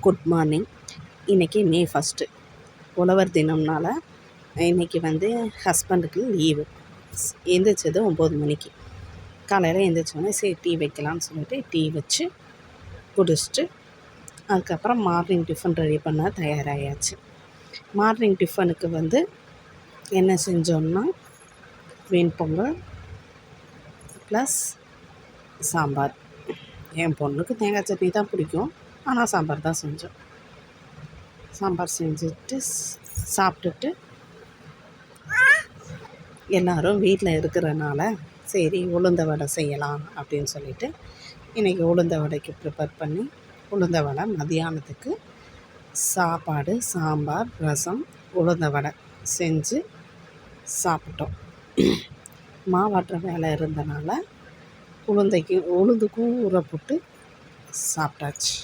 Good morning. இன்றைக்கி மே 1 உழவர் தினம்னால இன்றைக்கி ஹஸ்பண்டுக்கு லீவு. எழுந்திரிச்சது 9 மணிக்கு. காலையில் எழுந்திரிச்சோடனே சரி டீ வைக்கலான்னு சொல்லிட்டு டீ வச்சு குடிச்சிட்டு அதுக்கப்புறம் மார்னிங் டிஃபன் ரெடி பண்ண தயாராகியாச்சு. மார்னிங் டிஃபனுக்கு என்ன செஞ்சோம்னா வெண்பொங்கல் ப்ளஸ் சாம்பார். என் பொண்ணுக்கு தேங்காய் சட்னி தான் பிடிக்கும், ஆனால் சாம்பார் தான் செஞ்சோம். சாம்பார் செஞ்சுட்டு சாப்பிட்டுட்டு எல்லோரும் வீட்டில் இருக்கிறனால சரி உளுந்த வடை செய்யலாம் அப்படின்னு சொல்லிவிட்டு இன்றைக்கி உளுந்த வடைக்கு ப்ரிப்பேர் பண்ணி உளுந்த வடை மதியானத்துக்கு சாப்பாடு, சாம்பார், ரசம், உளுந்த வடை செஞ்சு சாப்பிட்டோம். மாவாட்டுற வேலை இருந்தனால உளுந்துக்கும் ஊற போட்டு சாப்பிட்டாச்சு.